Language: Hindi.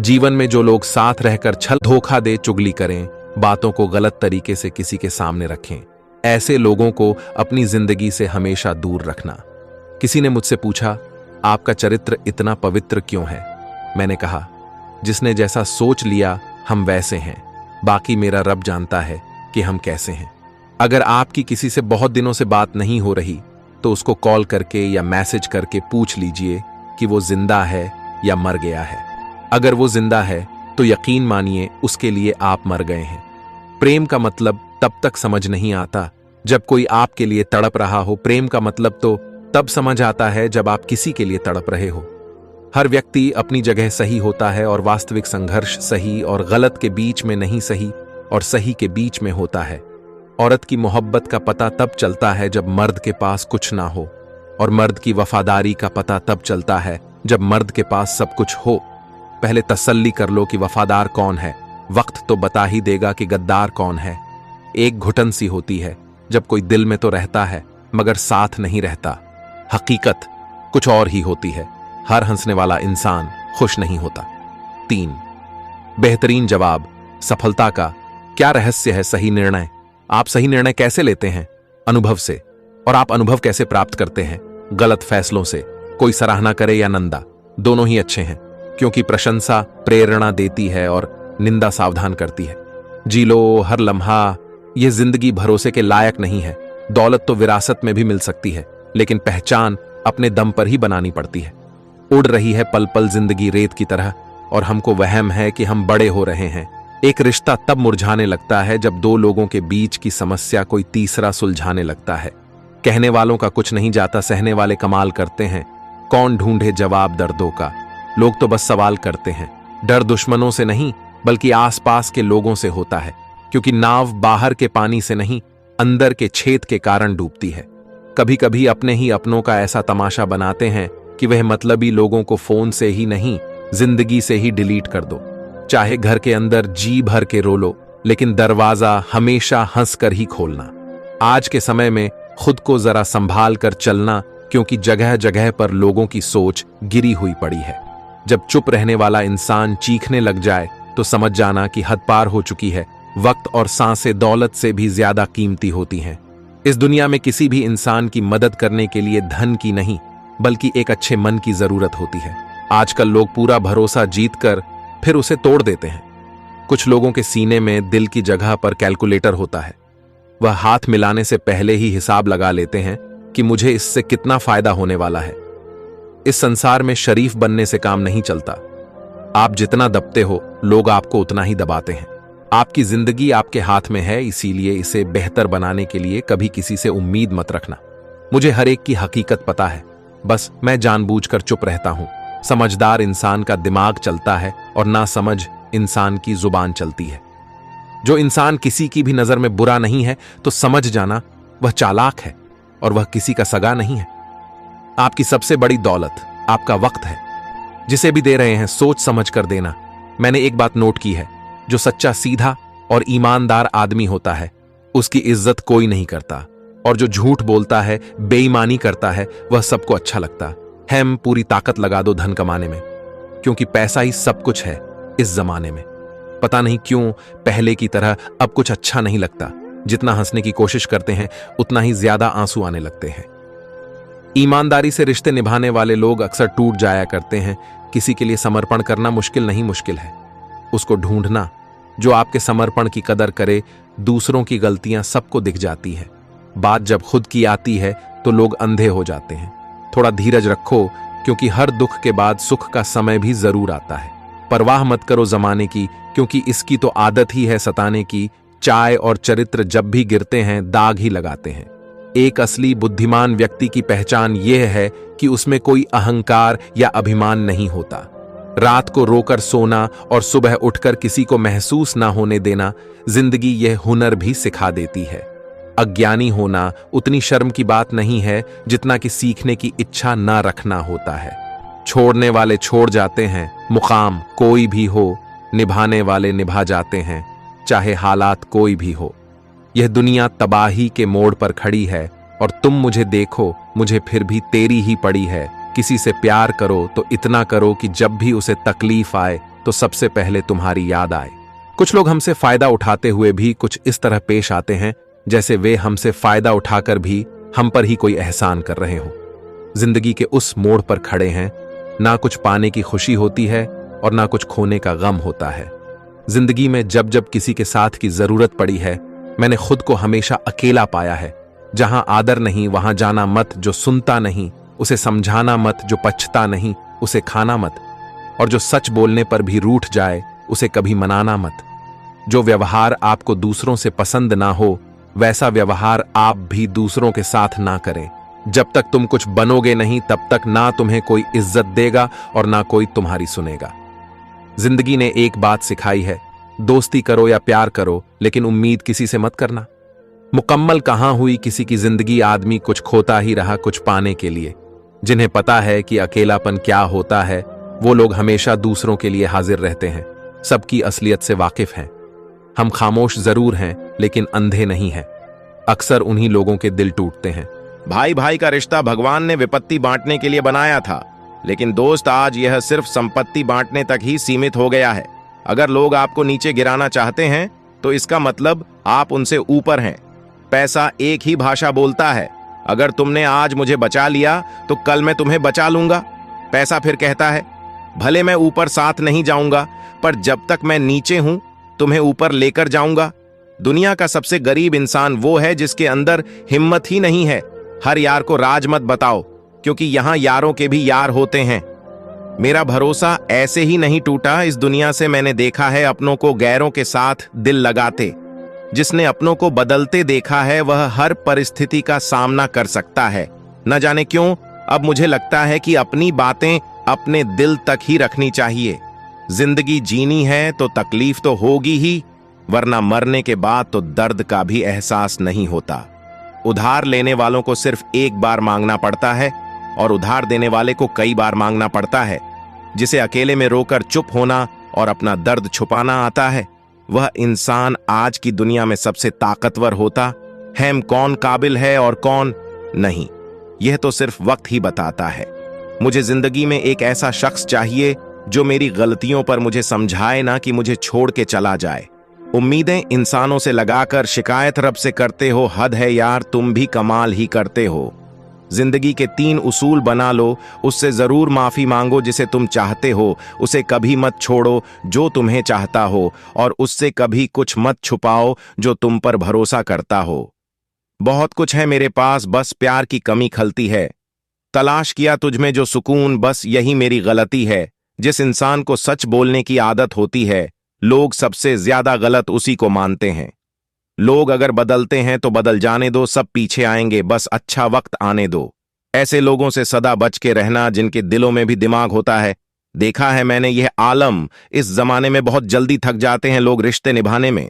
जीवन में जो लोग साथ रहकर छल धोखा दे चुगली करें, बातों को गलत तरीके से किसी के सामने रखें, ऐसे लोगों को अपनी जिंदगी से हमेशा दूर रखना। किसी ने मुझसे पूछा, आपका चरित्र इतना पवित्र क्यों है? मैंने कहा, जिसने जैसा सोच लिया हम वैसे हैं, बाकी मेरा रब जानता है कि हम कैसे हैं। अगर आपकी किसी से बहुत दिनों से बात नहीं हो रही तो उसको कॉल करके या मैसेज करके पूछ लीजिए कि वो जिंदा है या मर गया है। अगर वो जिंदा है तो यकीन मानिए उसके लिए आप मर गए हैं। प्रेम का मतलब तब तक समझ नहीं आता जब कोई आपके लिए तड़प रहा हो। प्रेम का मतलब तो तब समझ आता है जब आप किसी के लिए तड़प रहे हो। हर व्यक्ति अपनी जगह सही होता है और वास्तविक संघर्ष सही और गलत के बीच में नहीं, सही और सही के बीच में होता है। औरत की मोहब्बत का पता तब चलता है जब मर्द के पास कुछ ना हो, और मर्द की वफादारी का पता तब चलता है जब मर्द के पास सब कुछ हो। पहले तसल्ली कर लो कि वफादार कौन है, वक्त तो बता ही देगा कि गद्दार कौन है। एक घुटन सी होती है जब कोई दिल में तो रहता है मगर साथ नहीं रहता। हकीकत कुछ और ही होती है। हर हंसने वाला इंसान खुश नहीं होता। 3 बेहतरीन जवाब। सफलता का क्या रहस्य है? सही निर्णय। आप सही निर्णय कैसे लेते हैं? अनुभव से। और आप अनुभव कैसे प्राप्त करते हैं? गलत फैसलों से। कोई सराहना करे या निंदा, दोनों ही अच्छे हैं, क्योंकि प्रशंसा प्रेरणा देती है और निंदा सावधान करती है। जी लो हर लम्हा। यह जिंदगी भरोसे के लायक नहीं है। दौलत तो विरासत में भी मिल सकती है, लेकिन पहचान अपने दम पर ही बनानी पड़ती है। उड़ रही है पल पल जिंदगी रेत की तरह, और हमको वहम है कि हम बड़े हो रहे हैं। एक रिश्ता तब मुरझाने लगता है जब 2 लोगों के बीच की समस्या कोई तीसरा सुलझाने लगता है। कहने वालों का कुछ नहीं जाता, सहने वाले कमाल करते हैं। कौन ढूंढे जवाब दर्दों का? लोग तो बस सवाल करते हैं। डर दुश्मनों से नहीं बल्कि आसपास के लोगों से होता है, क्योंकि नाव बाहर के पानी से नहीं अंदर के छेद के कारण डूबती है। कभी कभी अपने ही अपनों का ऐसा तमाशा बनाते हैं कि वह मतलबी लोगों को फोन से ही नहीं जिंदगी से ही डिलीट कर दो। चाहे घर के अंदर जी भर के रो लो, लेकिन दरवाजा हमेशा हंस कर ही खोलना। आज के समय में खुद को जरा संभाल कर चलना, क्योंकि जगह जगह पर लोगों की सोच गिरी हुई पड़ी है। जब चुप रहने वाला इंसान चीखने लग जाए तो समझ जाना कि हद पार हो चुकी है। वक्त और सांसें दौलत से भी ज्यादा कीमती होती हैं। इस दुनिया में किसी भी इंसान की मदद करने के लिए धन की नहीं बल्कि एक अच्छे मन की जरूरत होती है। आजकल लोग पूरा भरोसा जीतकर फिर उसे तोड़ देते हैं। कुछ लोगों के सीने में दिल की जगह पर कैलकुलेटर होता है। वह हाथ मिलाने से पहले ही हिसाब लगा लेते हैं कि मुझे इससे कितना फायदा होने वाला है। इस संसार में शरीफ बनने से काम नहीं चलता। आप जितना दबते हो लोग आपको उतना ही दबाते हैं। आपकी जिंदगी आपके हाथ में है, इसीलिए इसे बेहतर बनाने के लिए कभी किसी से उम्मीद मत रखना। मुझे हर एक की हकीकत पता है, बस मैं जानबूझकर चुप रहता हूं। समझदार इंसान का दिमाग चलता है और नासमझ इंसान की जुबान चलती है। जो इंसान किसी की भी नजर में बुरा नहीं है तो समझ जाना वह चालाक है और वह किसी का सगा नहीं है। आपकी सबसे बड़ी दौलत आपका वक्त है। जिसे भी दे रहे हैं सोच समझ कर देना। मैंने एक बात नोट की है, जो सच्चा सीधा और ईमानदार आदमी होता है उसकी इज्जत कोई नहीं करता, और जो झूठ बोलता है बेईमानी करता है वह सबको अच्छा लगता है। पूरी ताकत लगा दो धन कमाने में, क्योंकि पैसा ही सब कुछ है इस जमाने में। पता नहीं क्यों पहले की तरह अब कुछ अच्छा नहीं लगता। जितना हंसने की कोशिश करते हैं उतना ही ज्यादा आंसू आने लगते हैं। ईमानदारी से रिश्ते निभाने वाले लोग अक्सर टूट जाया करते हैं। किसी के लिए समर्पण करना मुश्किल नहीं, मुश्किल है उसको ढूंढना जो आपके समर्पण की कदर करे। दूसरों की गलतियां सबको दिख जाती है। बात जब खुद की आती है तो लोग अंधे हो जाते हैं। थोड़ा धीरज रखो, क्योंकि हर दुख के बाद सुख का समय भी जरूर आता है। परवाह मत करो जमाने की, क्योंकि इसकी तो आदत ही है सताने की। चाय और चरित्र जब भी गिरते हैं दाग ही लगाते हैं। एक असली बुद्धिमान व्यक्ति की पहचान यह है कि उसमें कोई अहंकार या अभिमान नहीं होता। रात को रोकर सोना और सुबह उठकर किसी को महसूस ना होने देना, जिंदगी यह हुनर भी सिखा देती है। अज्ञानी होना उतनी शर्म की बात नहीं है जितना कि सीखने की इच्छा ना रखना होता है। छोड़ने वाले छोड़ जाते हैं, मुकाम कोई भी हो, निभाने वाले निभा जाते हैं, चाहे हालात कोई भी हो। यह दुनिया तबाही के मोड़ पर खड़ी है, और तुम मुझे देखो, मुझे फिर भी तेरी ही पड़ी है। किसी से प्यार करो तो इतना करो कि जब भी उसे तकलीफ आए तो सबसे पहले तुम्हारी याद आए। कुछ लोग हमसे फायदा उठाते हुए भी कुछ इस तरह पेश आते हैं जैसे वे हमसे फायदा उठाकर भी हम पर ही कोई एहसान कर रहे हो। जिंदगी के उस मोड़ पर खड़े हैं, ना कुछ पाने की खुशी होती है और ना कुछ खोने का गम होता है। जिंदगी में जब जब किसी के साथ की जरूरत पड़ी है, मैंने खुद को हमेशा अकेला पाया है। जहां आदर नहीं वहां जाना मत, जो सुनता नहीं उसे समझाना मत, जो पछता नहीं उसे खाना मत, और जो सच बोलने पर भी रूठ जाए उसे कभी मनाना मत। जो व्यवहार आपको दूसरों से पसंद ना हो वैसा व्यवहार आप भी दूसरों के साथ ना करें। जब तक तुम कुछ बनोगे नहीं तब तक ना तुम्हें कोई इज्जत देगा और ना कोई तुम्हारी सुनेगा। जिंदगी ने एक बात सिखाई है, दोस्ती करो या प्यार करो लेकिन उम्मीद किसी से मत करना। मुकम्मल कहां हुई किसी की जिंदगी, आदमी कुछ खोता ही रहा कुछ पाने के लिए। जिन्हें पता है कि अकेलापन क्या होता है वो लोग हमेशा दूसरों के लिए हाजिर रहते हैं, सबकी असलियत से वाकिफ हैं। हम खामोश जरूर हैं लेकिन अंधे नहीं हैं। अक्सर उन्हीं लोगों के दिल टूटते हैं। भाई भाई का रिश्ता भगवान ने विपत्ति बांटने के लिए बनाया था, लेकिन दोस्त आज यह सिर्फ संपत्ति बांटने तक ही सीमित हो गया है। अगर लोग आपको नीचे गिराना चाहते हैं तो इसका मतलब आप उनसे ऊपर हैं। पैसा एक ही भाषा बोलता है। अगर तुमने आज मुझे बचा लिया तो कल मैं तुम्हें बचा लूंगा। पैसा फिर कहता है, भले मैं ऊपर साथ नहीं जाऊंगा पर जब तक मैं नीचे हूं तुम्हें ऊपर लेकर जाऊंगा। दुनिया का सबसे गरीब इंसान वो है जिसके अंदर हिम्मत ही नहीं है। हर यार को राज मत बताओ, क्योंकि यहां यारों के भी यार होते हैं। मेरा भरोसा ऐसे ही नहीं टूटा। इस दुनिया से मैंने देखा है अपनों को गैरों के साथ दिल लगाते। जिसने अपनों को बदलते देखा है वह हर परिस्थिति का सामना कर सकता है। न जाने क्यों अब मुझे लगता है कि अपनी बातें अपने दिल तक ही रखनी चाहिए। जिंदगी जीनी है तो तकलीफ तो होगी ही, वरना मरने के बाद तो दर्द का भी एहसास नहीं होता। उधार लेने वालों को सिर्फ एक बार मांगना पड़ता है और उधार देने वाले को कई बार मांगना पड़ता है। जिसे अकेले में रोकर चुप होना और अपना दर्द छुपाना आता है, वह इंसान आज की दुनिया में सबसे ताकतवर होता है। कौन काबिल है और कौन नहीं, यह तो सिर्फ वक्त ही बताता है। मुझे जिंदगी में एक ऐसा शख्स चाहिए जो मेरी गलतियों पर मुझे समझाए, ना कि मुझे छोड़ के चला जाए। उम्मीदें इंसानों से लगाकर शिकायत रब से करते हो। हद है यार, तुम भी कमाल ही करते हो। जिंदगी के 3 उसूल बना लो, उससे जरूर माफी मांगो जिसे तुम चाहते हो, उसे कभी मत छोड़ो जो तुम्हें चाहता हो, और उससे कभी कुछ मत छुपाओ जो तुम पर भरोसा करता हो। बहुत कुछ है मेरे पास, बस प्यार की कमी खलती है। तलाश किया तुझमें जो सुकून, बस यही मेरी गलती है। जिस इंसान को सच बोलने की आदत होती है, लोग सबसे ज्यादा गलत उसी को मानते हैं। लोग अगर बदलते हैं तो बदल जाने दो, सब पीछे आएंगे, बस अच्छा वक्त आने दो। ऐसे लोगों से सदा बच के रहना जिनके दिलों में भी दिमाग होता है। देखा है मैंने यह आलम, इस जमाने में बहुत जल्दी थक जाते हैं लोग रिश्ते निभाने में।